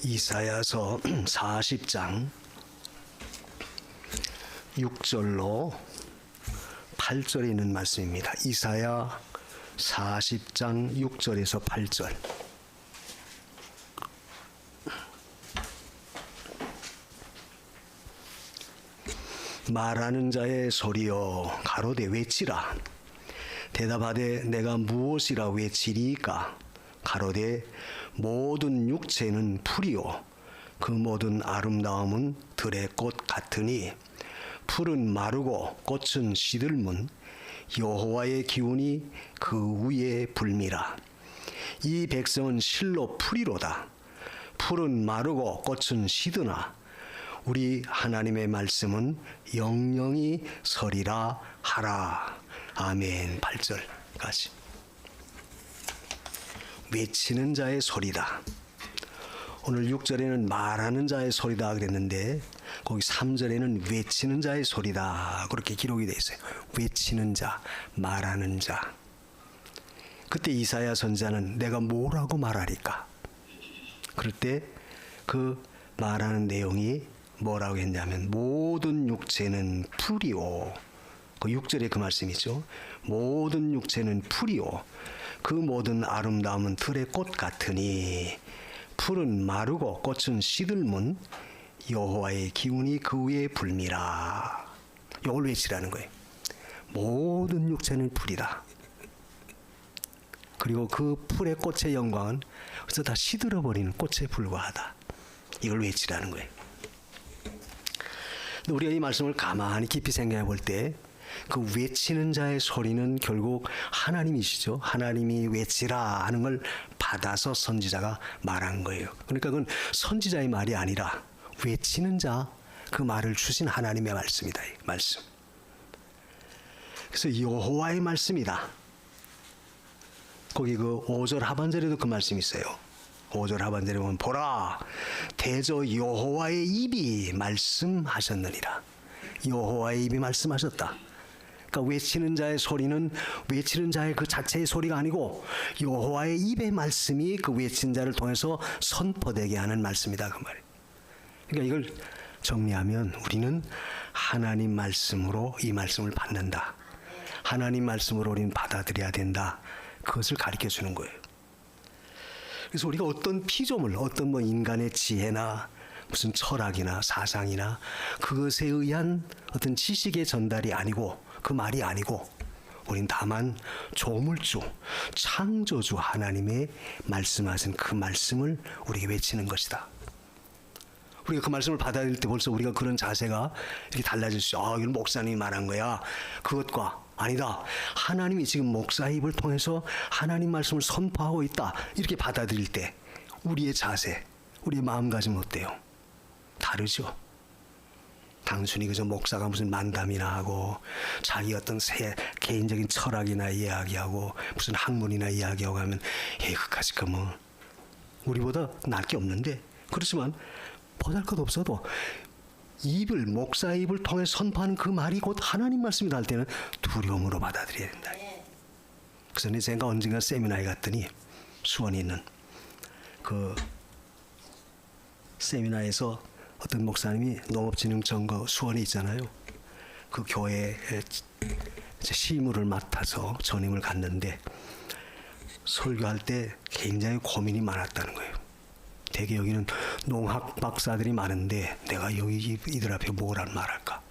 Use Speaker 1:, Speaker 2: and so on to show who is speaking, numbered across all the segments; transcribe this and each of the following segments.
Speaker 1: 이사야서 40장 6절로 8절에 있는 말씀입니다. 이사야 40장 6절에서 8절. 말하는 자의 소리여 가로되 외치라. 대답하되 내가 무엇이라 외치리까? 가로되 모든 육체는 풀이요 그 모든 아름다움은 들의 꽃 같으니 풀은 마르고 꽃은 시들문 여호와의 기운이 그 위에 불미라. 이 백성은 실로 풀이로다. 풀은 마르고 꽃은 시드나 우리 하나님의 말씀은 영영이 서리라 하라. 아멘. 8절까지. 외치는 자의 소리다. 오늘 6절에는 말하는 자의 소리다 그랬는데 거기 3절에는 외치는 자의 소리다 그렇게 기록이 되어 있어요. 외치는 자, 말하는 자. 그때 이사야 선지자는 내가 뭐라고 말하리까? 그럴 때 그 말하는 내용이 뭐라고 했냐면 모든 육체는 풀이요. 그 6절에 그 말씀이죠. 모든 육체는 풀이요 그 모든 아름다움은 들의 꽃 같으니 풀은 마르고 꽃은 시들문 여호와의 기운이 그 위에 불미라. 이걸 외치라는 거예요. 모든 육체는 풀이다. 그리고 그 풀의 꽃의 영광은 그래서 다 시들어버리는 꽃에 불과하다. 이걸 외치라는 거예요. 근데 우리가 이 말씀을 가만히 깊이 생각해 볼 때 그 외치는 자의 소리는 결국 하나님이시죠. 하나님이 외치라 하는 걸 받아서 선지자가 말한 거예요. 그러니까 그건 선지자의 말이 아니라 외치는 자, 그 말을 주신 하나님의 말씀이다. 이 말씀. 그래서 여호와의 말씀이다. 거기 그 5절 하반절에도 그 말씀이 있어요. 5절 하반절에 보면 보라 대저 여호와의 입이 말씀하셨느니라. 여호와의 입이 말씀하셨다. 그러니까 외치는 자의 소리는 외치는 자의 그 자체의 소리가 아니고 여호와의 입의 말씀이 그 외치는 자를 통해서 선포되게 하는 말씀이다 그 말이에요. 그러니까 이걸 정리하면 우리는 하나님 말씀으로 이 말씀을 받는다. 하나님 말씀으로 우리는 받아들여야 된다. 그것을 가르쳐 주는 거예요. 그래서 우리가 어떤 피조물, 어떤 뭐 인간의 지혜나 무슨 철학이나 사상이나 그것에 의한 어떤 지식의 전달이 아니고 그 말이 아니고 우린 다만 조물주, 창조주 하나님의 말씀하신 그 말씀을 우리에게 외치는 것이다. 우리가 그 말씀을 받아들일 때 벌써 우리가 그런 자세가 이렇게 달라질 수 있어요. 이건 목사님이 말한 거야. 그것과 아니다. 하나님이 지금 목사의 입을 통해서 하나님 말씀을 선포하고 있다. 이렇게 받아들일 때 우리의 자세, 우리의 마음가짐은 어때요? 다르죠. 단순히 그저 목사가 무슨 만담이나 하고 자기 어떤 개인적인 철학이나 이야기하고 무슨 학문이나 이야기하고 하면 그까짓 거 뭐 우리보다 나을 게 없는데 그렇지만 보잘것없어도 입을 목사의 입을 통해 선포하는 그 말이 곧 하나님 말씀이다 할 때는 두려움으로 받아들여야 된다. 그래서 제가 언젠가 세미나에 갔더니 수원에 있는 그 세미나에서 어떤 목사님이 농업진흥청거 수원에 있잖아요. 그 교회에 시무를 맡아서 전임을 갔는데 설교할 때 굉장히 고민이 많았다는 거예요. 대개 여기는 농학 박사들이 많은데 내가 여기 이들 앞에 뭐라는 말할까?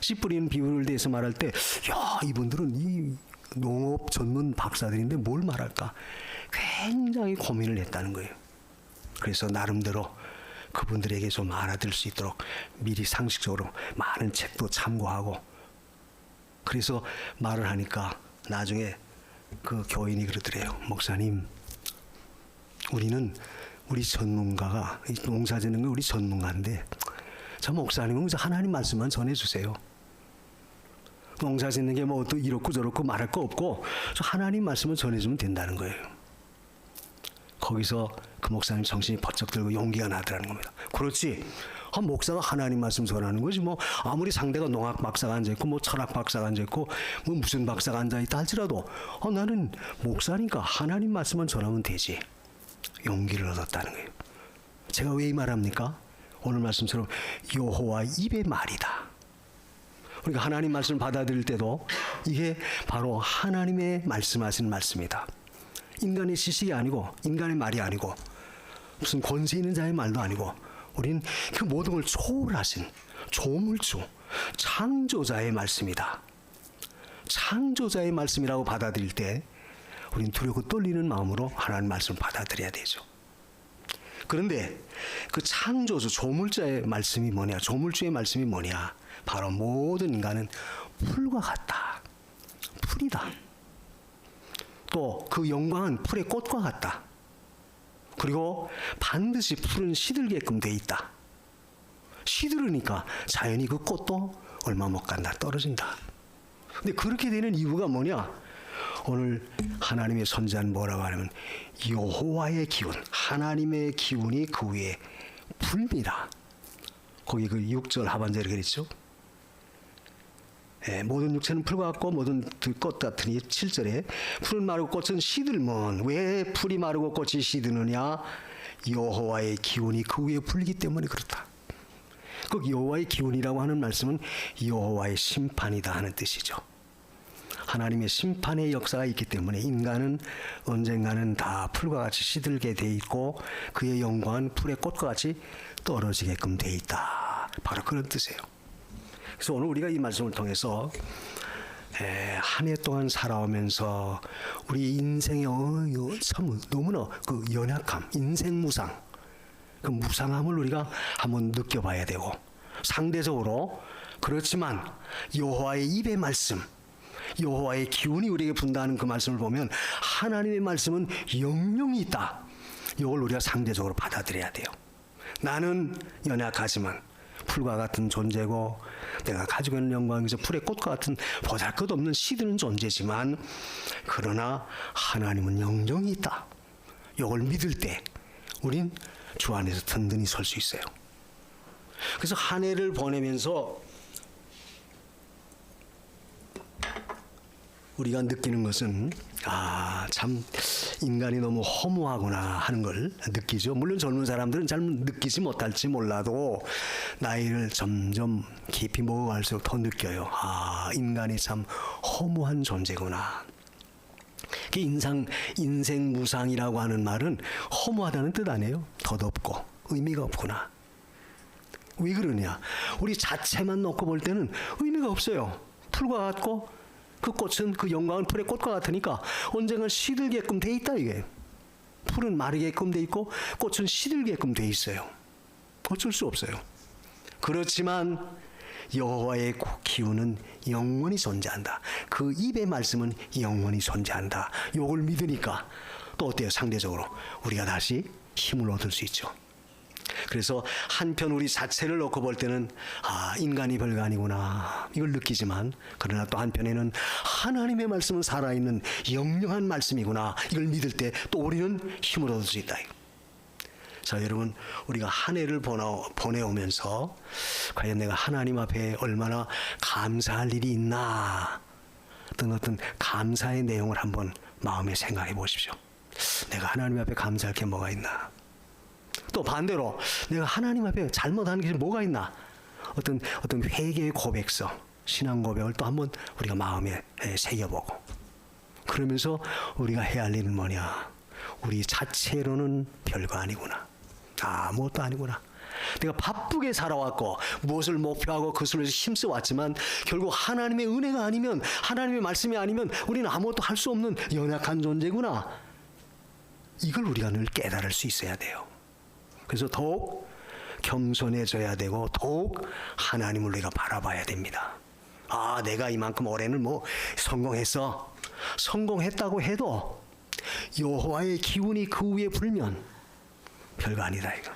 Speaker 1: 씨 뿌리는 비율에 대해서 말할 때 야, 이분들은 이 농업 전문 박사들인데 뭘 말할까? 굉장히 고민을 했다는 거예요. 그래서 나름대로 그분들에게 좀 알아들을 수 있도록 미리 상식적으로 많은 책도 참고하고 그래서 말을 하니까 나중에 그 교인이 그러더래요. 목사님, 우리는 우리 전문가가 농사 짓는 건 우리 전문가인데 저 목사님은 하나님 말씀만 전해주세요. 농사 짓는 게 뭐 또 이렇고 저렇고 말할 거 없고 저 하나님 말씀을 전해주면 된다는 거예요. 거기서 그 목사님 정신이 번쩍 들고 용기가 나더라는 겁니다. 그렇지. 목사가 하나님 말씀 전하는 거지 뭐 아무리 상대가 농학 박사가 앉아있고 뭐 철학 박사가 앉아있고 뭐 무슨 박사가 앉아있다 할지라도 나는 목사니까 하나님 말씀만 전하면 되지. 용기를 얻었다는 거예요. 제가 왜 이 말합니까? 오늘 말씀처럼 여호와 입의 말이다. 우리가 하나님 말씀을 받아들일 때도 이게 바로 하나님의 말씀하신 말씀이다. 인간의 지식이 아니고 인간의 말이 아니고 무슨 권세 있는 자의 말도 아니고 우린 그 모든 걸 초월하신 조물주 창조자의 말씀이다. 창조자의 말씀이라고 받아들일 때 우린 두렵고 떨리는 마음으로 하나님 말씀을 받아들여야 되죠. 그런데 그 창조주 조물자의 말씀이 뭐냐? 조물주의 말씀이 뭐냐? 바로 모든 인간은 풀과 같다. 풀이다. 또 그 영광은 풀의 꽃과 같다. 그리고 반드시 풀은 시들게끔 돼 있다. 시들으니까 자연히 그 꽃도 얼마 못 간다. 떨어진다. 근데 그렇게 되는 이유가 뭐냐? 오늘 하나님의 선지자는 뭐라고 하냐면 여호와의 기운, 하나님의 기운이 그 위에 불미라. 거기 그 6절 하반절에 그랬죠. 모든 육체는 풀과 같고 모든 꽃 같으니 7절에 풀은 마르고 꽃은 시들면 왜 풀이 마르고 꽃이 시드느냐? 여호와의 기운이 그 위에 불기 때문에 그렇다. 그 여호와의 기운이라고 하는 말씀은 여호와의 심판이다 하는 뜻이죠. 하나님의 심판의 역사가 있기 때문에 인간은 언젠가는 다 풀과 같이 시들게 돼 있고 그의 영광은 풀의 꽃과 같이 떨어지게끔 돼 있다. 바로 그런 뜻이에요. 그래서 오늘 우리가 이 말씀을 통해서 한 해 동안 살아오면서 우리 인생의 참 너무나 그 연약함, 인생 무상, 그 무상함을 우리가 한번 느껴봐야 되고 상대적으로 그렇지만 여호와의 입의 말씀, 여호와의 기운이 우리에게 분다는 그 말씀을 보면 하나님의 말씀은 영영이 있다. 이걸 우리가 상대적으로 받아들여야 돼요. 나는 연약하지만 풀과 같은 존재고 내가 가지고 있는 영광에서 풀의 꽃과 같은 보잘것없는 시드는 존재지만 그러나 하나님은 영영이 있다. 이걸 믿을 때 우린 주 안에서 든든히 설 수 있어요. 그래서 한 해를 보내면서 우리가 느끼는 것은 참 인간이 너무 허무하구나 하는 걸 느끼죠. 물론 젊은 사람들은 잘 느끼지 못할지 몰라도 나이를 점점 깊이 먹어갈수록 더 느껴요. 인간이 참 허무한 존재구나. 인생 무상이라고 하는 말은 허무하다는 뜻 아니에요. 덧없고 의미가 없구나. 왜 그러냐? 우리 자체만 놓고 볼 때는 의미가 없어요. 풀과 같고 그 꽃은 그 영광은 풀의 꽃과 같으니까 언젠간 시들게끔 돼 있다 이게. 풀은 마르게끔 돼 있고 꽃은 시들게끔 돼 있어요. 어쩔 수 없어요. 그렇지만 여호와의 기운은 영원히 존재한다. 그 입의 말씀은 영원히 존재한다. 이걸 믿으니까 또 어때요? 상대적으로 우리가 다시 힘을 얻을 수 있죠. 그래서 한편 우리 자체를 놓고 볼 때는 인간이 별거 아니구나 이걸 느끼지만 그러나 또 한편에는 하나님의 말씀은 살아있는 영영한 말씀이구나 이걸 믿을 때 또 우리는 힘을 얻을 수 있다. 자 여러분 우리가 한 해를 보내오면서 과연 내가 하나님 앞에 얼마나 감사할 일이 있나 어떤 감사의 내용을 한번 마음에 생각해 보십시오. 내가 하나님 앞에 감사할 게 뭐가 있나. 또 반대로 내가 하나님 앞에 잘못하는 게 뭐가 있나. 어떤 회개의 고백서, 신앙 고백을 또 한번 우리가 마음에 새겨보고 그러면서 우리가 해야 할 일은 뭐냐. 우리 자체로는 별거 아니구나. 아무것도 아니구나. 내가 바쁘게 살아왔고 무엇을 목표하고 그것을 위해서 힘써왔지만 결국 하나님의 은혜가 아니면 하나님의 말씀이 아니면 우리는 아무것도 할 수 없는 연약한 존재구나. 이걸 우리가 늘 깨달을 수 있어야 돼요. 그래서 더욱 겸손해져야 되고 더욱 하나님을 우리가 바라봐야 됩니다. 내가 이만큼 올해는 성공했어. 성공했다고 해도 여호와의 기운이 그 위에 불면 별거 아니다 이거.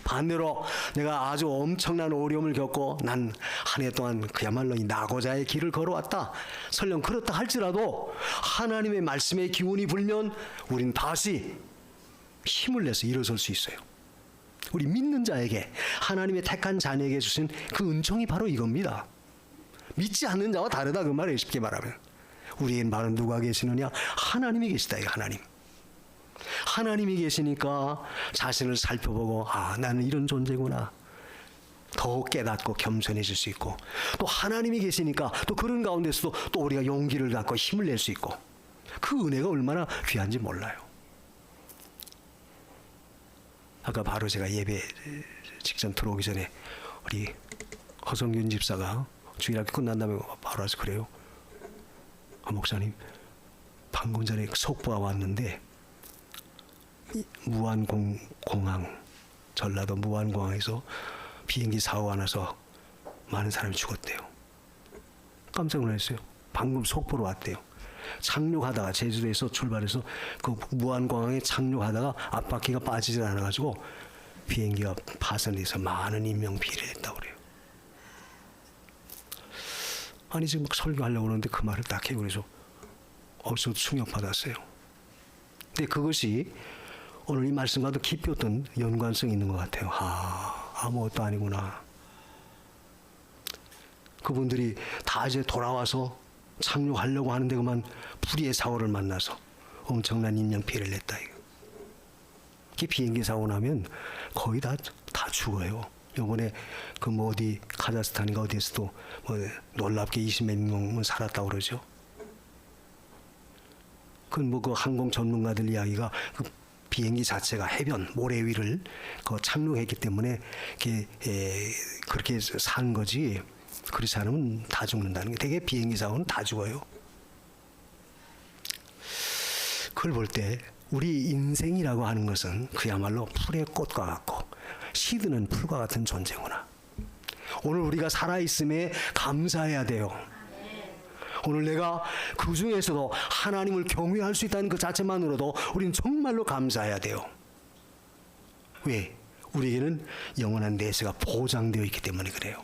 Speaker 1: 반대로 내가 아주 엄청난 어려움을 겪고 난 한 해 동안 그야말로 이 낙오자의 길을 걸어왔다. 설령 그렇다 할지라도 하나님의 말씀의 기운이 불면 우린 다시 힘을 내서 일어설 수 있어요. 우리 믿는 자에게 하나님의 택한 자녀에게 주신 그 은총이 바로 이겁니다. 믿지 않는 자와 다르다 그 말이에요. 쉽게 말하면 우리의 말은 누가 계시느냐? 하나님이 계시다. 하나님. 하나님이 계시니까 자신을 살펴보고 나는 이런 존재구나. 더 깨닫고 겸손해질 수 있고, 또 하나님이 계시니까 또 그런 가운데서도 또 우리가 용기를 갖고 힘을 낼 수 있고, 그 은혜가 얼마나 귀한지 몰라요. 아까 바로 제가 예배 직전 들어오기 전에 우리 허성균 집사가 주일학교 끝난 다음에 바로 와서 그래요. 목사님, 방금 전에 속보가 왔는데 무안공항, 전라도 무안공항에서 비행기 사고가 나서 많은 사람이 죽었대요. 깜짝 놀랐어요. 방금 속보로 왔대요. 착륙하다가, 제주도에서 출발해서 그 무안공항에 착륙하다가 앞바퀴가 빠지질 않아가지고 비행기가 파손돼서 많은 인명피해를 했다고 그래요. 아니 지금 막 설교하려고 그러는데 그 말을 딱 해요. 그래서 저도 충격받았어요. 근데 그것이 오늘 이 말씀과도 깊이 어떤 연관성이 있는 것 같아요. 아무것도 아니구나. 그분들이 다 이제 돌아와서 착륙하려고 하는데 그만 불의의 사고를 만나서 엄청난 인명피해를 냈다. 이게 비행기 사고 나면 거의 다 죽어요. 요번에 그 어디 카자흐스탄인가 어디에서도 놀랍게 20몇 명은 살았다고 그러죠. 그 항공 전문가들 이야기가 그 비행기 자체가 해변 모래 위를 착륙했기 때문에 그렇게 산 거지. 그렇지 않으면 다 죽는다는 게, 되게 비행기 사고는 다 죽어요. 그걸 볼 때 우리 인생이라고 하는 것은 그야말로 풀의 꽃과 같고 시드는 풀과 같은 존재구나. 오늘 우리가 살아있음에 감사해야 돼요. 오늘 내가 그 중에서도 하나님을 경외할 수 있다는 그 자체만으로도 우리는 정말로 감사해야 돼요. 왜? 우리에게는 영원한 내세가 보장되어 있기 때문에 그래요.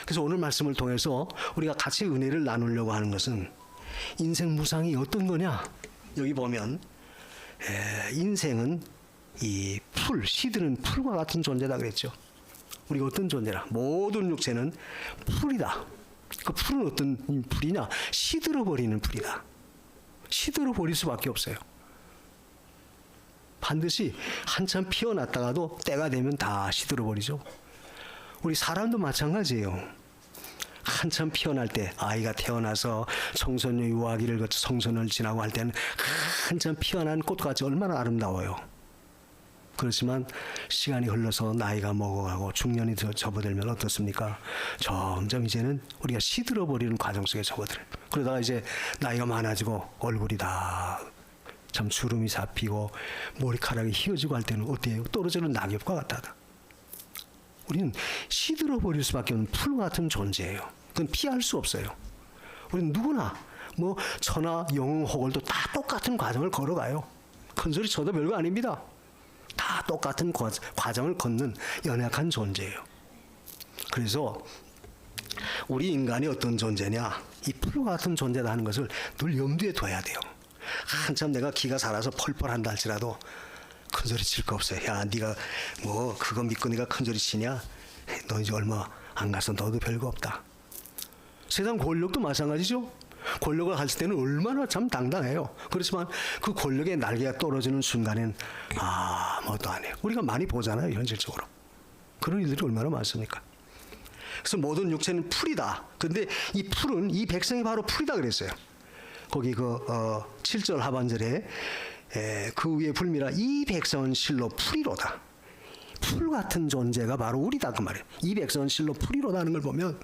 Speaker 1: 그래서 오늘 말씀을 통해서 우리가 같이 은혜를 나누려고 하는 것은 인생 무상이 어떤 거냐? 여기 보면 인생은 이 풀, 시드는 풀과 같은 존재다 그랬죠. 우리가 어떤 존재라? 모든 육체는 풀이다. 그 풀은 어떤 풀이냐? 시들어버리는 풀이다. 시들어버릴 수밖에 없어요. 반드시 한참 피어났다가도 때가 되면 다 시들어버리죠. 우리 사람도 마찬가지예요. 한참 피어날 때, 아이가 태어나서 청소년 유아기를 거쳐 성소년을 지나고 할 때는 한참 피어난 꽃같이 얼마나 아름다워요. 그렇지만 시간이 흘러서 나이가 먹어가고 중년이 접어들면 어떻습니까? 점점 이제는 우리가 시들어버리는 과정 속에 접어들어요. 그러다가 이제 나이가 많아지고 얼굴이 다 참 주름이 잡히고 머리카락이 휘어지고 할 때는 어때요? 떨어지는 낙엽과 같다. 우리는 시들어버릴 수밖에 없는 풀 같은 존재예요. 그건 피할 수 없어요. 우리는 누구나 천하 영웅 호걸도 다 똑같은 과정을 걸어가요. 큰 소리 쳐도 별거 아닙니다. 다 똑같은 과정을 걷는 연약한 존재예요. 그래서 우리 인간이 어떤 존재냐, 이 풀과 같은 존재다 하는 것을 늘 염두에 둬야 돼요. 한참 내가 기가 살아서 펄펄한다 할지라도 큰 소리 칠 거 없어요. 야, 네가 그거 믿고 네가 큰 소리 치냐? 너 이제 얼마 안 가서 너도 별거 없다. 세상 권력도 마찬가지죠. 권력을 가질 때는 얼마나 참 당당해요. 그렇지만 그 권력의 날개가 떨어지는 순간엔 아무것도 안 해요. 우리가 많이 보잖아요, 현실적으로. 그런 일들이 얼마나 많습니까? 그래서 모든 육체는 풀이다. 근데 이 풀은, 이 백성이 바로 풀이다 그랬어요. 거기 7절 하반절에 그 위에 불미라 이 백성은 실로 풀이로다. 풀 같은 존재가 바로 우리다 그 말이에요. 이 백성은 실로 풀이로다 하는 걸 보면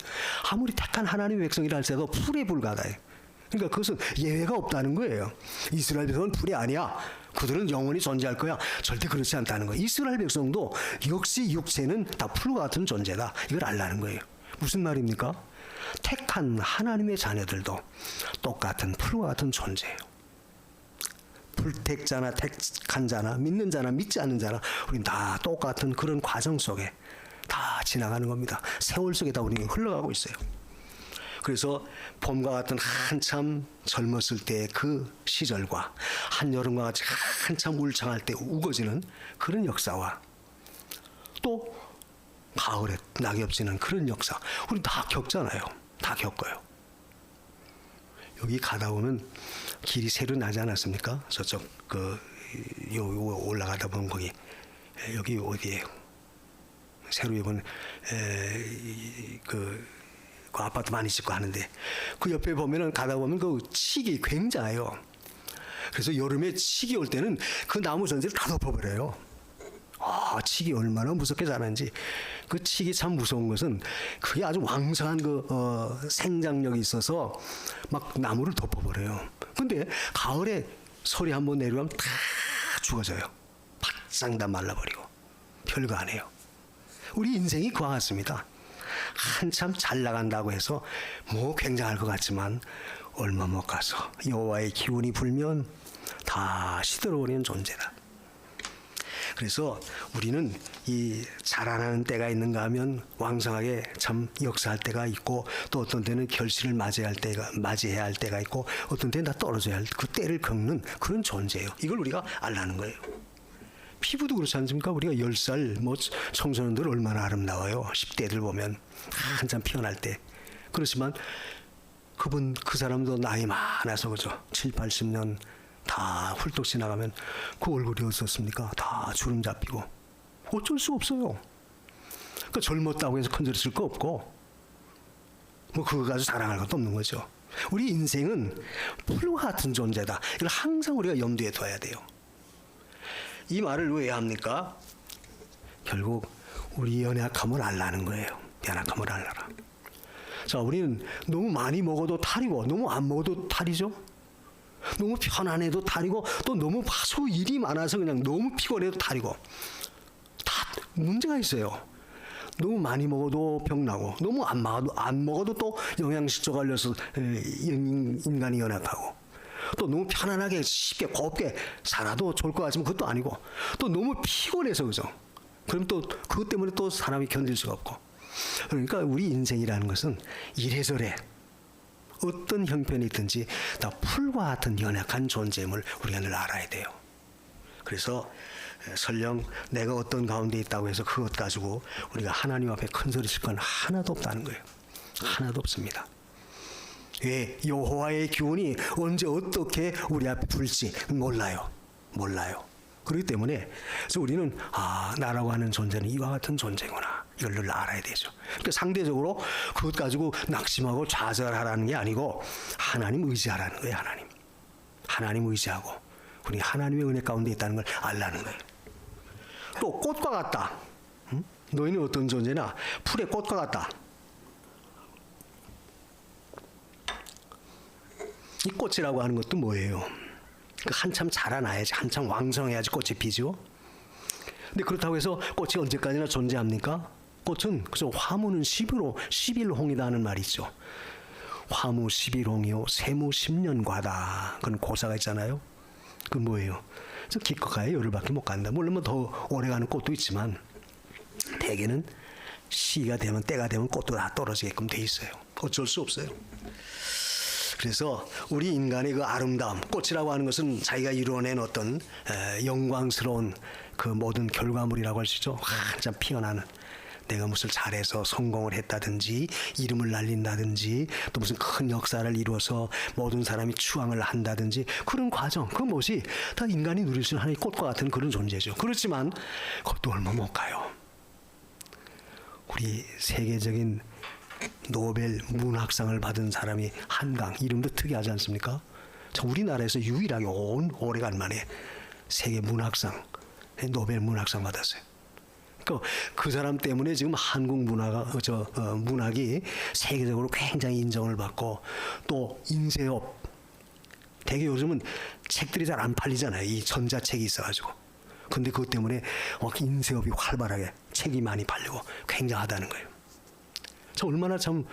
Speaker 1: 아무리 택한 하나님의 백성이라 할지라도 풀에 불과하다. 그러니까 그것은 예외가 없다는 거예요. 이스라엘 백성은 풀이 아니야. 그들은 영원히 존재할 거야. 절대 그렇지 않다는 거예요. 이스라엘 백성도 역시 육체는 다 풀과 같은 존재다. 이걸 알라는 거예요. 무슨 말입니까? 택한 하나님의 자녀들도 똑같은 풀과 같은 존재예요. 불택자나 택한 자나 믿는 자나 믿지 않는 자나 우리는 다 똑같은 그런 과정 속에 다 지나가는 겁니다. 세월 속에 다 우리가 흘러가고 있어요. 그래서 봄과 같은 한참 젊었을 때의 그 시절과 한여름과 같이 한참 울창할 때 우거지는 그런 역사와 또 가을에 낙엽 지는 그런 역사 우리 다 겪잖아요. 다 겪어요. 여기 가다 보면 길이 새로 나지 않았습니까? 저쪽 요 올라가다 보면 거기 여기 어디예요? 새로 이번 그 아파트 많이 짓고 하는데 그 옆에 보면은 가다 보면 그 칡이 굉장해요. 그래서 여름에 칡이 올 때는 그 나무 전체를 다 덮어버려요. 칡이 얼마나 무섭게 자라는지. 그 칡이 참 무서운 것은 그게 아주 왕성한 생장력이 있어서 막 나무를 덮어버려요. 근데 가을에 소리 한번 내려가면 다 죽어져요. 바싹 다 말라버리고 별거 안 해요. 우리 인생이 그와 같습니다. 한참 잘 나간다고 해서 뭐 굉장할 것 같지만 얼마 못 가서 여호와의 기운이 불면 다 시들어버리는 존재다. 그래서 우리는 이 자라나는 때가 있는가 하면 왕성하게 참 역사할 때가 있고, 또 어떤 때는 결실을 맞이해야 할 때가 있고, 어떤 때는 다 떨어져야 할 그 때를 겪는 그런 존재예요. 이걸 우리가 알라는 거예요. 피부도 그렇지 않습니까? 우리가 10살 청소년들 얼마나 아름다워요. 10대들 보면 한참 피어날 때. 그렇지만 그 사람도 나이 많아서 그죠. 7, 80년 다 훌쩍 지나가면 그 얼굴이 어떻습니까? 다 주름 잡히고 어쩔 수 없어요. 그러니까 젊었다고 해서 컨저렸을 거 없고 뭐 그거 가지고 자랑할 것도 없는 거죠. 우리 인생은 풀과 같은 존재다. 이걸 항상 우리가 염두에 둬야 돼요. 이 말을 왜 합니까? 결국 우리 연약함을 알라는 거예요. 연약함을 알라라. 자, 우리는 너무 많이 먹어도 탈이고 너무 안 먹어도 탈이죠. 너무 편안해도 탈이고 또 너무 하소 일이 많아서 그냥 너무 피곤해도 탈이고. 다 문제가 있어요. 너무 많이 먹어도 병나고 너무 안 먹어도 또 영양실조 걸려서 인간이 연약하고, 또 너무 편안하게 쉽게 곱게 살아도 좋을 것 같지만 그것도 아니고, 또 너무 피곤해서 그죠. 그럼 또 그것 때문에 또 사람이 견딜 수가 없고. 그러니까 우리 인생이라는 것은 이래저래 어떤 형편이 있든지 다 풀과 같은 연약한 존재임을 우리가 늘 알아야 돼요. 그래서 설령 내가 어떤 가운데 있다고 해서 그것 가지고 우리가 하나님 앞에 큰 소리 칠 건 하나도 없다는 거예요. 하나도 없습니다. 왜? 여호와의 기운이 언제 어떻게 우리 앞에 불지 몰라요. 그렇기 때문에 그래서 우리는 나라고 하는 존재는 이와 같은 존재구나, 이걸 늘 알아야 되죠. 그러니까 상대적으로 그것 가지고 낙심하고 좌절하라는 게 아니고 하나님 의지하라는 거예요. 하나님 의지하고 우리 하나님의 은혜 가운데 있다는 걸 알라는 거예요. 또 꽃과 같다. 너희는 어떤 존재냐? 풀의 꽃과 같다. 이 꽃이라고 하는 것도 뭐예요? 한참 자라나야지, 한참 왕성해야지 꽃이 피죠. 근데 그렇다고 해서 꽃이 언제까지나 존재합니까? 꽃은 그래서 화무는 11홍이다 하는 말이 있죠. 화무 11홍이요 세무 10년과다. 그건 고사가 있잖아요. 그건 뭐예요? 그래서 기껏가야 열흘밖에 못 간다. 물론 뭐 더 오래가는 꽃도 있지만 대개는 시가 되면, 때가 되면 꽃도 다 떨어지게끔 돼 있어요. 어쩔 수 없어요. 그래서 우리 인간의 그 아름다움, 꽃이라고 하는 것은 자기가 이루어낸 어떤 영광스러운 그 모든 결과물이라고 할 수 있죠. 한참 피어나는, 내가 무슨 잘해서 성공을 했다든지 이름을 날린다든지 또 무슨 큰 역사를 이루어서 모든 사람이 추앙을 한다든지 그런 과정, 그 무엇이 다 인간이 누릴 수 있는 하나의 꽃과 같은 그런 존재죠. 그렇지만 그것도 얼마 못 가요. 우리 세계적인 노벨 문학상을 받은 사람이 한강, 이름도 특이하지 않습니까? 우리나라에서 유일하게 오래간 만에 세계 문학상, 노벨 문학상 받았어요. 그 사람 때문에 지금 한국 문학이 세계적으로 굉장히 인정을 받고, 또 인쇄업, 되게 요즘은 책들이 잘 안 팔리잖아요. 이 전자책이 있어가지고. 근데 그것 때문에 인쇄업이 활발하게 책이 많이 팔리고 굉장하다는 거예요. 얼마나 참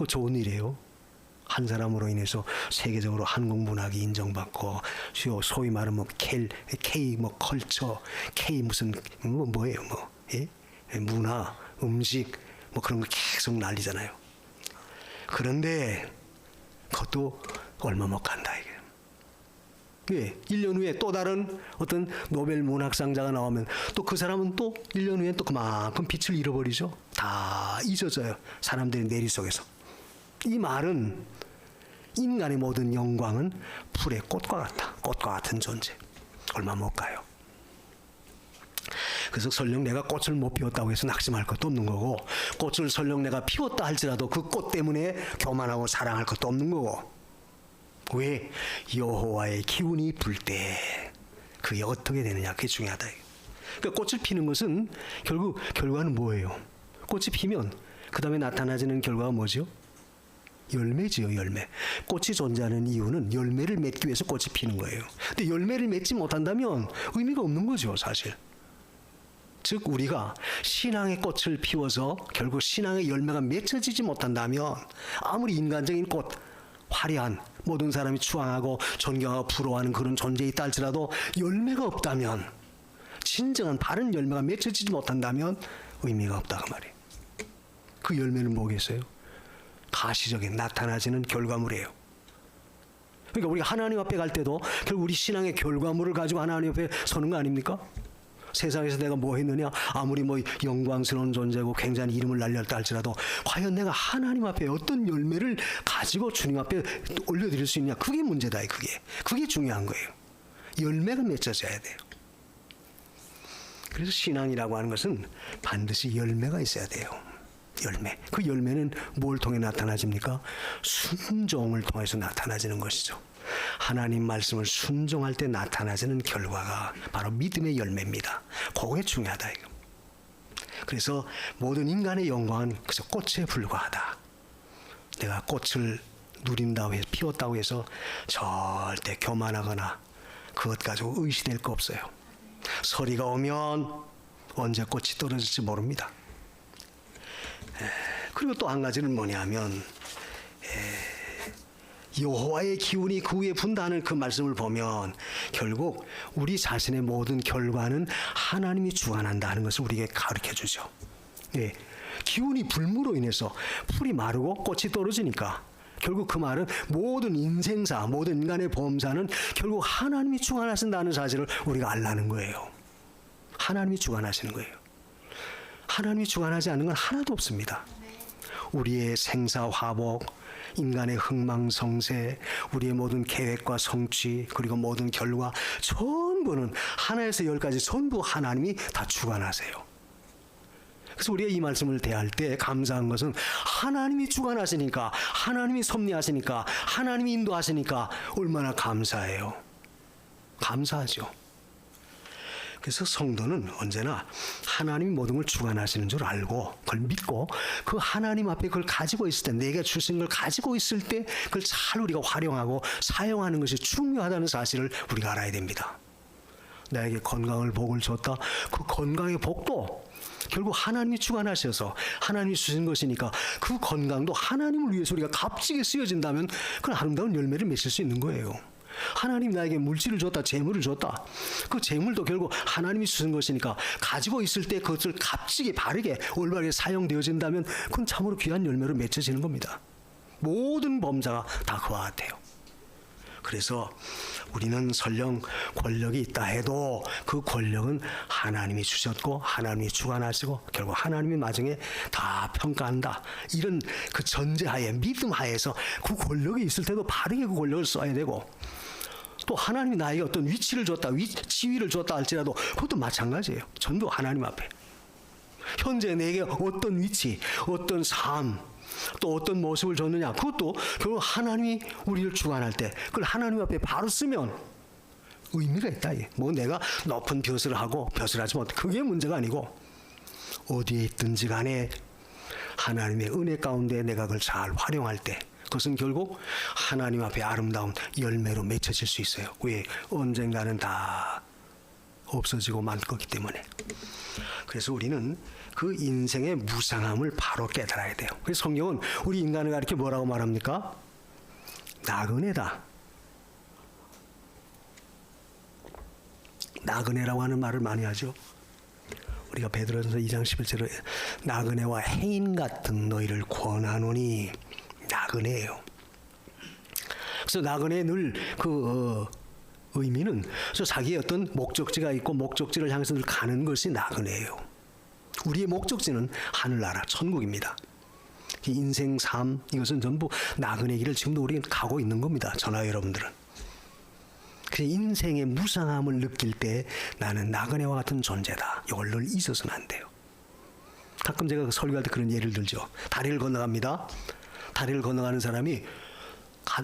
Speaker 1: 좋은 일이에요. 한 사람으로 인해서 세계적으로 한국 문학이 인정받고, 소위 말하면 K 컬처, K 무슨 뭐예요, 예? 문화, 음식 그런 거 계속 난리잖아요. 그런데 그것도 얼마 못 간다 이게. 왜? 1년 후에 또 다른 어떤 노벨 문학상자가 나오면 또 그 사람은 또 1년 후에 또 그만큼 빛을 잃어버리죠. 다 잊어져요. 사람들의 내리 속에서. 이 말은 인간의 모든 영광은 풀의 꽃과 같다. 꽃과 같은 존재. 얼마 못 가요. 그래서 설령 내가 꽃을 못 피웠다고 해서 낙심할 것도 없는 거고, 꽃을 설령 내가 피웠다 할지라도 그 꽃 때문에 교만하고 사랑할 것도 없는 거고. 왜? 여호와의 기운이 불 때 그게 어떻게 되느냐, 그게 중요하다. 그러니까 꽃을 피는 것은 결국 결과는 뭐예요? 꽃이 피면 그 다음에 나타나지는 결과가 뭐죠? 열매지요, 열매. 꽃이 존재하는 이유는 열매를 맺기 위해서 꽃이 피는 거예요. 근데 열매를 맺지 못한다면 의미가 없는 거죠, 사실. 즉 우리가 신앙의 꽃을 피워서 결국 신앙의 열매가 맺혀지지 못한다면 아무리 인간적인 꽃, 화려한 모든 사람이 추앙하고 존경하고 부러워하는 그런 존재에 있다 할지라도 열매가 없다면, 진정한 바른 열매가 맺혀지지 못한다면 의미가 없다고 말이에요. 그 열매는 뭐겠어요? 가시적인 나타나지는 결과물이에요. 그러니까 우리가 하나님 앞에 갈 때도 결국 우리 신앙의 결과물을 가지고 하나님 앞에 서는 거 아닙니까? 세상에서 내가 뭐 했느냐, 아무리 뭐 영광스러운 존재고 굉장히 이름을 날렸다 할지라도 과연 내가 하나님 앞에 어떤 열매를 가지고 주님 앞에 올려드릴 수 있냐, 그게 문제다. 그게 중요한 거예요. 열매가 맺혀져야 돼요. 그래서 신앙이라고 하는 것은 반드시 열매가 있어야 돼요. 열매. 그 열매는 뭘 통해 나타나집니까? 순종을 통해서 나타나지는 것이죠. 하나님 말씀을 순종할 때 나타나지는 결과가 바로 믿음의 열매입니다. 그게 중요하다. 이거. 그래서 모든 인간의 영광은 그래서 꽃에 불과하다. 내가 꽃을 누린다고 해서 피웠다고 해서 절대 교만하거나 그것 가지고 의시될 거 없어요. 서리가 오면 언제 꽃이 떨어질지 모릅니다. 그리고 또 한 가지는 뭐냐면 여호와의 기운이 그 위에 분다는 그 말씀을 보면 결국 우리 자신의 모든 결과는 하나님이 주관한다는 것을 우리에게 가르쳐 주죠. 예, 기운이 불므로 인해서 풀이 마르고 꽃이 떨어지니까 결국 그 말은 모든 인생사, 모든 인간의 범사는 결국 하나님이 주관하신다는 사실을 우리가 알라는 거예요. 하나님이 주관하시는 거예요. 하나님이 주관하지 않는 건 하나도 없습니다. 우리의 생사화복, 인간의 흥망성쇠, 우리의 모든 계획과 성취, 그리고 모든 결과 전부는 하나에서 열까지 전부 하나님이 다 주관하세요. 그래서 우리가 이 말씀을 대할 때 감사한 것은 하나님이 주관하시니까, 하나님이 섭리하시니까, 하나님이 인도하시니까 얼마나 감사해요. 감사하죠. 그래서 성도는 언제나 하나님이 모든 걸 주관하시는 줄 알고 그걸 믿고 그 하나님 앞에 그걸 가지고 있을 때, 내게 주신 걸 가지고 있을 때 그걸 잘 우리가 활용하고 사용하는 것이 중요하다는 사실을 우리가 알아야 됩니다. 나에게 건강을 복을 줬다. 그 건강의 복도 결국 하나님이 주관하셔서 하나님이 주신 것이니까 그 건강도 하나님을 위해서 우리가 값지게 쓰여진다면 그건 아름다운 열매를 맺을 수 있는 거예요. 하나님 나에게 물질을 줬다, 재물을 줬다. 그 재물도 결국 하나님이 주신 것이니까 가지고 있을 때 그것을 값지게 바르게 올바르게 사용되어진다면 그건 참으로 귀한 열매로 맺혀지는 겁니다. 모든 범사가 다 그와 같아요. 그래서 우리는 설령 권력이 있다 해도 그 권력은 하나님이 주셨고 하나님이 주관하시고 결국 하나님이 나중에 다 평가한다. 이런 그 전제하에, 믿음 하에서 그 권력이 있을 때도 바르게 그 권력을 써야 되고, 또 하나님이 나에게 어떤 위치를 줬다, 지위를 줬다 할지라도 그것도 마찬가지예요. 전부 하나님 앞에. 현재 내게 어떤 위치, 어떤 삶, 또 어떤 모습을 줬느냐, 그것도 결국 하나님이 우리를 주관할 때 그걸 하나님 앞에 바로 쓰면 의미가 있다. 뭐 내가 높은 벼슬을 하고 벼슬 하지 못해, 그게 문제가 아니고 어디에 있든지 간에 하나님의 은혜 가운데 내가 그걸 잘 활용할 때 그것은 결국 하나님 앞에 아름다운 열매로 맺혀질 수 있어요. 왜? 언젠가는 다 없어지고 말 거기 때문에. 그래서 우리는 그 인생의 무상함을 바로 깨달아야 돼요. 그래서 성경은 우리 인간을 가리켜 뭐라고 말합니까? 나그네다. 나그네라고 하는 말을 많이 하죠. 우리가 베드로전서 2장 11절에 나그네와 행인 같은 너희를 권하노니, 나그네예요. 그래서 나그네의 늘 의미는 자기의 어떤 목적지가 있고 목적지를 향해서 늘 가는 것이 나그네예요. 우리의 목적지는 하늘나라 천국입니다. 인생 삶 이것은 전부 나그네 길을 지금도 우리는 가고 있는 겁니다. 저나 여러분들은. 그 인생의 무상함을 느낄 때 나는 나그네와 같은 존재다. 이걸 늘 잊어서는 안 돼요. 가끔 제가 설교할 때 그런 예를 들죠. 다리를 건너갑니다. 다리를 건너가는 사람이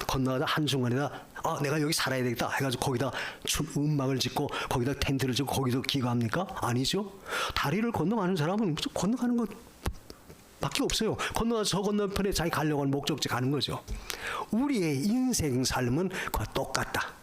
Speaker 1: 건너가다 한순간에다 내가 여기 살아야 되겠다 해가지고 거기다 음막을 짓고 거기다 텐트를 짓고 거기서 기거합니까? 아니죠. 다리를 건너가는 사람은 건너가는 것 밖에 없어요. 건너가서 저 건너편에 자기 가려고 하는 목적지 가는 거죠. 우리의 인생 삶은 그와 똑같다.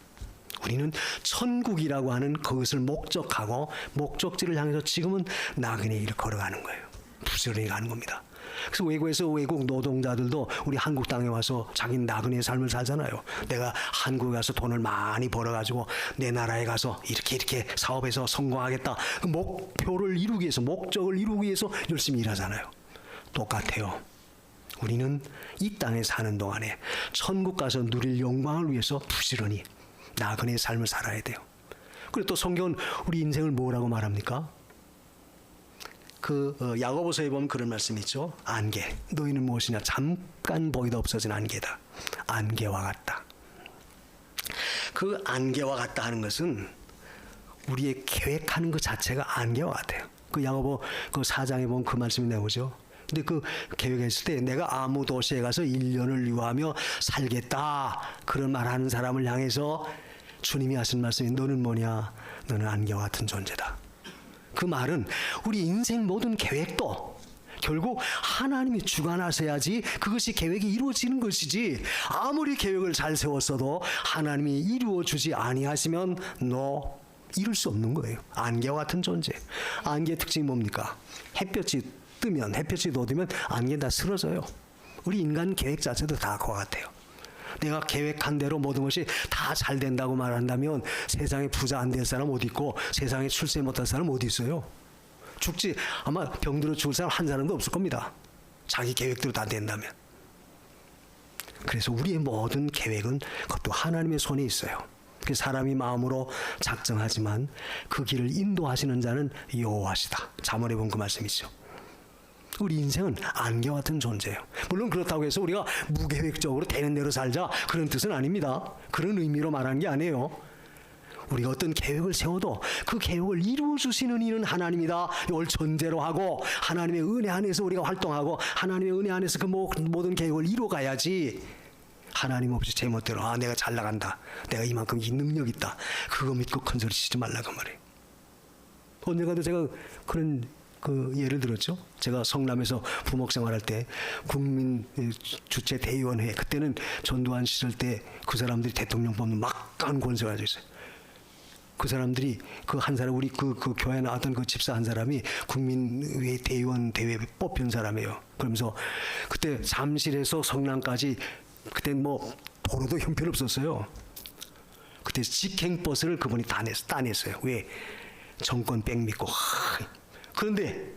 Speaker 1: 우리는 천국이라고 하는 그것을 목적하고 목적지를 향해서 지금은 나그네 길을 걸어가는 거예요. 부지런히 가는 겁니다. 그래서 외국에서 외국 노동자들도 우리 한국 땅에 와서 자기 나그네의 삶을 살잖아요. 내가 한국에 가서 돈을 많이 벌어가지고 내 나라에 가서 이렇게 사업에서 성공하겠다. 그 목표를 이루기 위해서 목적을 이루기 위해서 열심히 일하잖아요. 똑같아요. 우리는 이 땅에 사는 동안에 천국 가서 누릴 영광을 위해서 부지런히 나그네의 삶을 살아야 돼요. 그리고 또 성경은 우리 인생을 뭐라고 말합니까? 야고보서에 보면 그런 말씀이 있죠. 안개. 너희는 무엇이냐? 잠깐 보이다 없어진 안개다. 안개와 같다. 그 안개와 같다 하는 것은 우리의 계획하는 것 자체가 안개와 같아요. 그 야고보 그 4장에 보면 그 말씀이 나오죠. 근데 그 계획했을 때 내가 아무 도시에 가서 1년을 유하며 살겠다. 그런 말하는 사람을 향해서 주님이 하신 말씀이 너는 뭐냐? 너는 안개와 같은 존재다. 그 말은 우리 인생 모든 계획도 결국 하나님이 주관하셔야지 그것이 계획이 이루어지는 것이지 아무리 계획을 잘 세웠어도 하나님이 이루어주지 아니하시면 너 이룰 수 없는 거예요. 안개와 같은 존재. 안개의 특징이 뭡니까? 햇볕이 뜨면 햇볕이 돋으면 안개는 다 쓰러져요. 우리 인간 계획 자체도 다 그와 같아요. 내가 계획한 대로 모든 것이 다 잘 된다고 말한다면 세상에 부자 안 될 사람 어디 있고 세상에 출세 못할 사람 어디 있어요? 죽지 아마 병들어 죽을 사람 한 사람도 없을 겁니다. 자기 계획대로 다 된다면. 그래서 우리의 모든 계획은 그것도 하나님의 손에 있어요. 그 사람이 마음으로 작정하지만 그 길을 인도하시는 자는 여호와시다. 잠언에 보면 그 말씀이죠. 우리 인생은 안개와 같은 존재예요. 물론 그렇다고 해서 우리가 무계획적으로 되는 대로 살자 그런 뜻은 아닙니다. 그런 의미로 말하는 게 아니에요. 우리가 어떤 계획을 세워도 그 계획을 이루어주시는 이는 하나님이다. 이걸 전제로 하고 하나님의 은혜 안에서 우리가 활동하고 하나님의 은혜 안에서 그 모든 계획을 이루어가야지 하나님 없이 제멋대로 내가 잘 나간다. 내가 이만큼 이 능력 있다. 그거 믿고 큰소리 치지 말라고 말해요. 언젠가도 제가 그런 예를 들었죠. 제가 성남에서 부목 생활할 때 국민 주최 대의원회 그때는 전두환 시절 때 그 사람들이 대통령 뽑는 막강한 권세가 가지고 있어요. 그 사람들이 그 한 사람 우리 그 교회 나왔던 그 집사 한 사람이 국민회 대의원 대회에 뽑힌 사람이에요. 그러면서 그때 잠실에서 성남까지 그때 뭐 도로도 형편없었어요. 그때 직행버스를 그분이 따냈어요. 왜? 정권 백 믿고. 그런데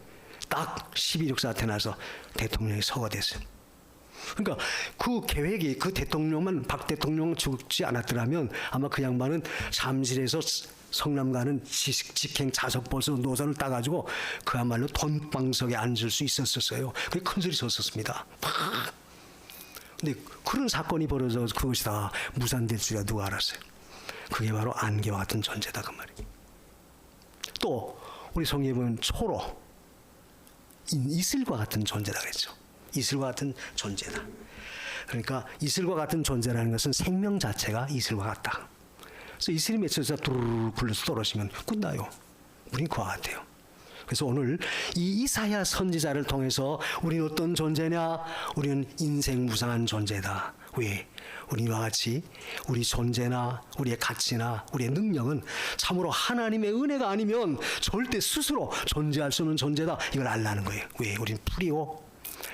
Speaker 1: 딱 12.6 사태 나서 대통령이 서거됐어요. 그러니까 그 계획이 그 대통령만 박 대통령 죽지 않았더라면 아마 그 양반은 잠실에서 성남 가는 직행 자석버스 노선을 따가지고 그야말로 돈방석에 앉을 수 있었어요. 그게 큰소리 쳤었습니다. 근데 그런 사건이 벌어져서 그것이 다 무산될 줄이야 누가 알았어요. 그게 바로 안개와 같은 존재다 그 말이에요. 또 우리 성경에 보면 초로 이슬과 같은 존재다 그랬죠. 이슬과 같은 존재다. 그러니까 이슬과 같은 존재라는 것은 생명 자체가 이슬과 같다. 그래서 이슬이 맺혀서 두루루 굴러서 떨어지면 끝나요. 우린 그와 같아요. 그래서 오늘 이 이사야 선지자를 통해서 우리는 어떤 존재냐? 우리는 인생 무상한 존재다. 왜? 우리와 같이 우리 존재나 우리의 가치나 우리의 능력은 참으로 하나님의 은혜가 아니면 절대 스스로 존재할 수 없는 존재다. 이걸 알라는 거예요. 왜? 우리는 풀이고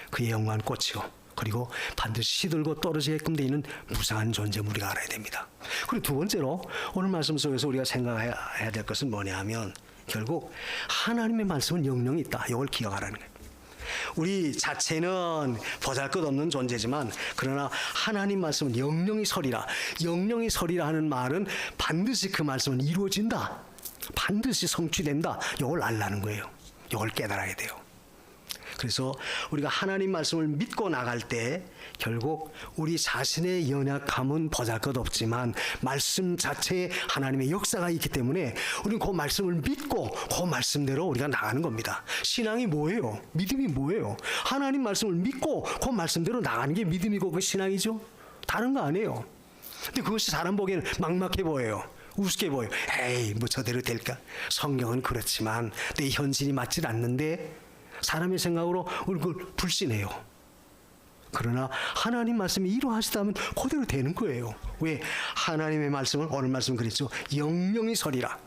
Speaker 1: 그의 영광은 꽃이고 그리고 반드시 시들고 떨어지게끔 되어 있는 무상한 존재를 우리가 알아야 됩니다. 그리고 두 번째로 오늘 말씀 속에서 우리가 생각해야 될 것은 뭐냐 하면 결국 하나님의 말씀은 영령이 있다. 이걸 기억하라는 거예요. 우리 자체는 보잘것없는 존재지만 그러나 하나님 말씀은 영령이 서리라. 영령이 서리라 하는 말은 반드시 그 말씀은 이루어진다. 반드시 성취된다. 이걸 알라는 거예요. 이걸 깨달아야 돼요. 그래서 우리가 하나님 말씀을 믿고 나갈 때 결국 우리 자신의 연약함은 보잘것없지만 말씀 자체에 하나님의 역사가 있기 때문에 우리는 그 말씀을 믿고 그 말씀대로 우리가 나가는 겁니다. 신앙이 뭐예요? 믿음이 뭐예요? 하나님 말씀을 믿고 그 말씀대로 나가는 게 믿음이고 그 신앙이죠. 다른 거 아니에요. 근데 그것이 사람 보기에는 막막해 보여요. 우습게 보여요. 에이, 뭐 저대로 될까? 성경은 그렇지만 내 현실이 맞질 않는데 사람의 생각으로 얼굴 불신해요. 그러나 하나님 말씀이 이루어지다면 그대로 되는 거예요. 왜? 하나님의 말씀은 오늘 말씀 그랬죠. 영영이 서리라.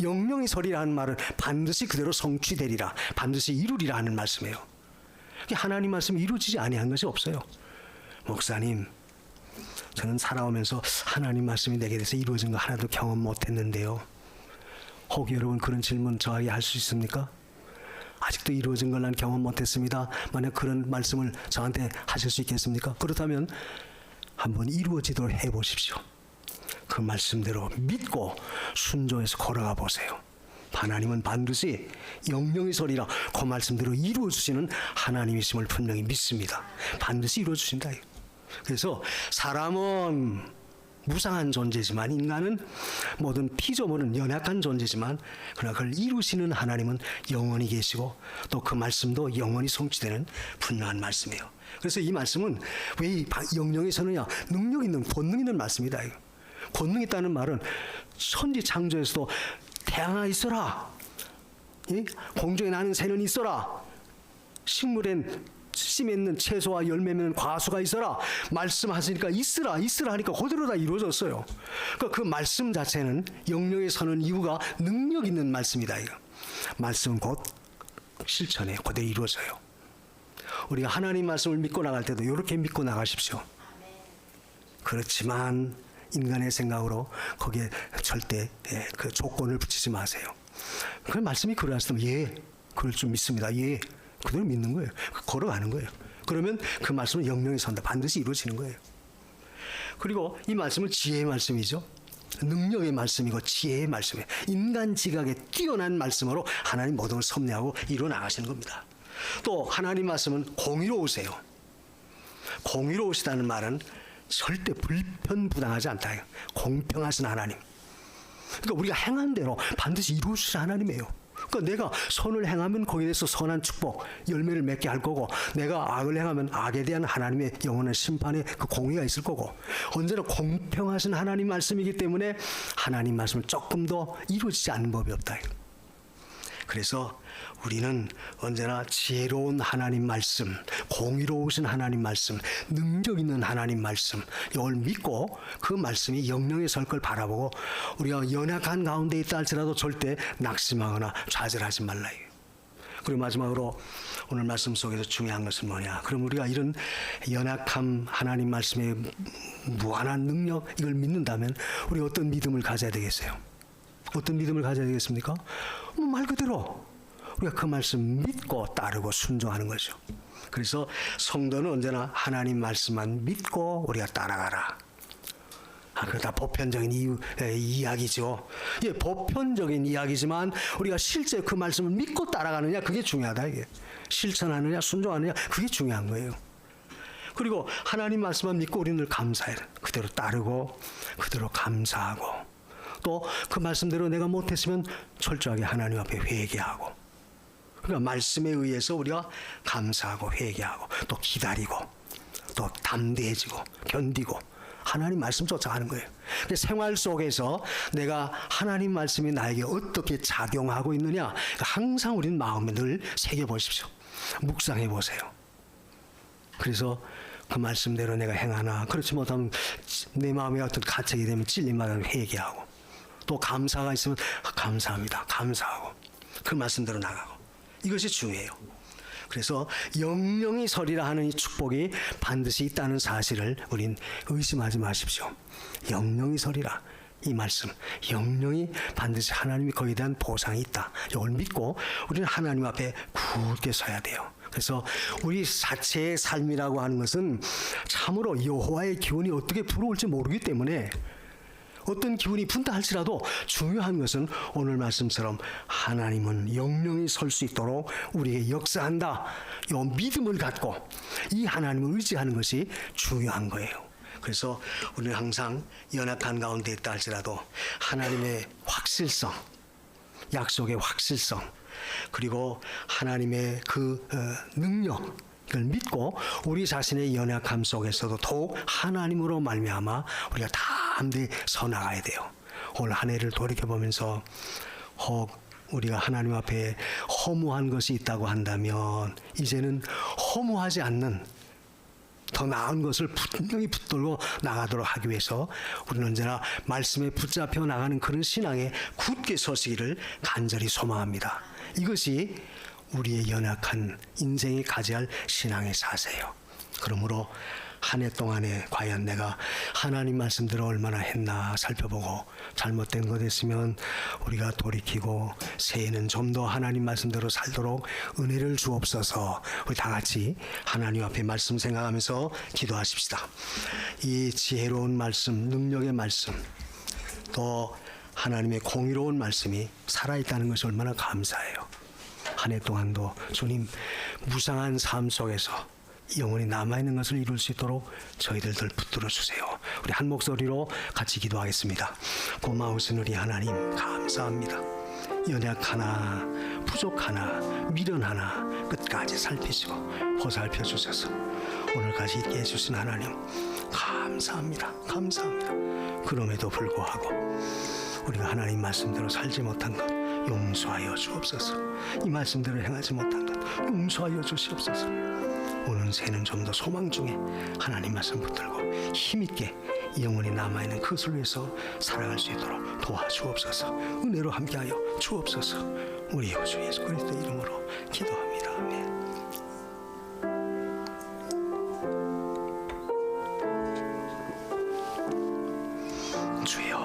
Speaker 1: 영영이 서리라 하는 말은 반드시 그대로 성취되리라. 반드시 이루리라 하는 말씀이에요. 하나님 말씀이 이루어지지 아니한 것이 없어요. 목사님, 저는 살아오면서 하나님 말씀이 내게 대해서 이루어진 거 하나도 경험 못했는데요. 혹 여러분 그런 질문 저에게 할 수 있습니까? 아직도 이루어진 걸 난 경험 못했습니다. 만약 그런 말씀을 저한테 하실 수 있겠습니까? 그렇다면 한번 이루어지도록 해보십시오. 그 말씀대로 믿고 순종해서 걸어가 보세요. 하나님은 반드시 영영이 서리라 그 말씀대로 이루어주시는 하나님이심을 분명히 믿습니다. 반드시 이루어주신다. 그래서 사람은 무상한 존재지만 인간은 모든 피조물은 연약한 존재지만 그러나 그걸 이루시는 하나님은 영원히 계시고 또 그 말씀도 영원히 성취되는 분명한 말씀이에요. 그래서 이 말씀은 왜 영영이 서느냐? 능력 있는 권능 있는 말씀이다. 권능 있다는 말은 천지 창조에서도 태양아 있어라, 공중에 나는 새는 있어라, 식물엔 씨 맺는 채소와 열매 맺는 과수가 있어라 말씀하시니까 있으라 하니까 그대로 다 이루어졌어요. 그러니까 그 말씀 자체는 영영에 서는 이유가 능력 있는 말씀이다. 이거. 말씀은 곧 실천에 그대로 이루어져요. 우리가 하나님 말씀을 믿고 나갈 때도 이렇게 믿고 나가십시오. 그렇지만 인간의 생각으로 거기에 절대 그 조건을 붙이지 마세요. 그 말씀이 그러하시다면 그럴 줄 믿습니다. 그대로 믿는 거예요. 걸어가는 거예요. 그러면 그 말씀은 영영이 선다. 반드시 이루어지는 거예요. 그리고 이 말씀은 지혜의 말씀이죠. 능력의 말씀이고 지혜의 말씀이에요. 인간 지각에 뛰어난 말씀으로 하나님 모든 걸 섭리하고 이루어 나가시는 겁니다. 또 하나님 말씀은 공의로우세요. 공의로우시다는 말은 절대 불편부당하지 않다. 공평하신 하나님. 그러니까 우리가 행한 대로 반드시 이루어주실 하나님이에요. 그러니까 내가 선을 행하면 거기에 대해서 선한 축복, 열매를 맺게 할 거고 내가 악을 행하면 악에 대한 하나님의 영원한 심판의 그 공의가 있을 거고 언제나 공평하신 하나님 말씀이기 때문에 하나님 말씀을 조금 더 이루어지지 않는 법이 없다. 그래서 우리는 언제나 지혜로운 하나님 말씀, 공의로우신 하나님 말씀, 능력 있는 하나님 말씀 이걸 믿고 그 말씀이 영영에 설 걸 바라보고 우리가 연약한 가운데 있다 할지라도 절대 낙심하거나 좌절하지 말라. 그리고 마지막으로 오늘 말씀 속에서 중요한 것은 뭐냐? 그럼 우리가 이런 연약함, 하나님 말씀의 무한한 능력 이걸 믿는다면 우리 어떤 믿음을 가져야 되겠어요? 어떤 믿음을 가져야 되겠습니까? 말 그대로 우리가 그 말씀 믿고 따르고 순종하는 거죠. 그래서 성도는 언제나 하나님 말씀만 믿고 우리가 따라가라. 그거 다 보편적인 이야기죠. 보편적인 이야기지만 우리가 실제 그 말씀을 믿고 따라가느냐 그게 중요하다. 이게 실천하느냐 순종하느냐 그게 중요한 거예요. 그리고 하나님 말씀만 믿고 우리는 늘 감사해요. 그대로 따르고 그대로 감사하고 또 그 말씀대로 내가 못했으면 철저하게 하나님 앞에 회개하고 그러니까 말씀에 의해서 우리가 감사하고 회개하고 또 기다리고 또 담대해지고 견디고 하나님 말씀 쫓아가는 거예요. 생활 속에서 내가 하나님 말씀이 나에게 어떻게 작용하고 있느냐 항상 우리는 마음에 늘 새겨보십시오. 묵상해 보세요. 그래서 그 말씀대로 내가 행하나 그렇지 못하면 내 마음에 어떤 가책이 되면 찔림마다 회개하고 또 감사가 있으면 감사합니다. 감사하고 그 말씀대로 나가고 이것이 중요해요. 그래서 영영이 서리라 하는 이 축복이 반드시 있다는 사실을 우린 의심하지 마십시오. 영영이 서리라 이 말씀 영영이 반드시 하나님이 거기에 대한 보상이 있다. 이걸 믿고 우리는 하나님 앞에 굳게 서야 돼요. 그래서 우리 자체의 삶이라고 하는 것은 참으로 여호와의 기운이 어떻게 불어올지 모르기 때문에 어떤 기운이 분다 할지라도 중요한 것은 오늘 말씀처럼 하나님은 영영이 설 수 있도록 우리에게 역사한다. 이 믿음을 갖고 이 하나님을 의지하는 것이 중요한 거예요. 그래서 우리는 항상 연약한 가운데 있다 할지라도 하나님의 확실성, 약속의 확실성, 그리고 하나님의 그 능력, 을 믿고 우리 자신의 연약함 속에서도 더욱 하나님으로 말미암아 우리가 담대히 서 나가야 돼요. 오늘 한 해를 돌이켜보면서 혹 우리가 하나님 앞에 허무한 것이 있다고 한다면 이제는 허무하지 않는 더 나은 것을 분명히 붙들고 나가도록 하기 위해서 우리는 언제나 말씀에 붙잡혀 나가는 그런 신앙에 굳게 서시기를 간절히 소망합니다. 이것이 우리의 연약한 인생이 가져야 할 신앙의 자세예요. 그러므로 한 해 동안에 과연 내가 하나님 말씀대로 얼마나 했나 살펴보고 잘못된 것 있으면 우리가 돌이키고 새해는 좀 더 하나님 말씀대로 살도록 은혜를 주옵소서. 우리 다 같이 하나님 앞에 말씀 생각하면서 기도하십시다. 이 지혜로운 말씀, 능력의 말씀, 또 하나님의 공의로운 말씀이 살아있다는 것이 얼마나 감사해요. 한 해 동안도 주님 무상한 삶 속에서 영원히 남아있는 것을 이룰 수 있도록 저희들을 붙들어 주세요. 우리 한 목소리로 같이 기도하겠습니다. 고마우신 우리 하나님 감사합니다. 연약하나 부족하나 미련하나 끝까지 살피시고 보살펴 주셔서 오늘까지 있게 해주신 하나님 감사합니다. 감사합니다. 그럼에도 불구하고 우리가 하나님 말씀대로 살지 못한 것 용서하여 주옵소서. 이 말씀대로 행하지 못한 것 용서하여 주시옵소서. 오는 새는 좀 더 소망 중에 하나님 말씀 붙들고 힘있게 영원히 남아있는 그것을 위해서 살아갈 수 있도록 도와주옵소서. 은혜로 함께하여 주옵소서. 우리 주 예수 그리스도 이름으로 기도합니다. 아멘. 주여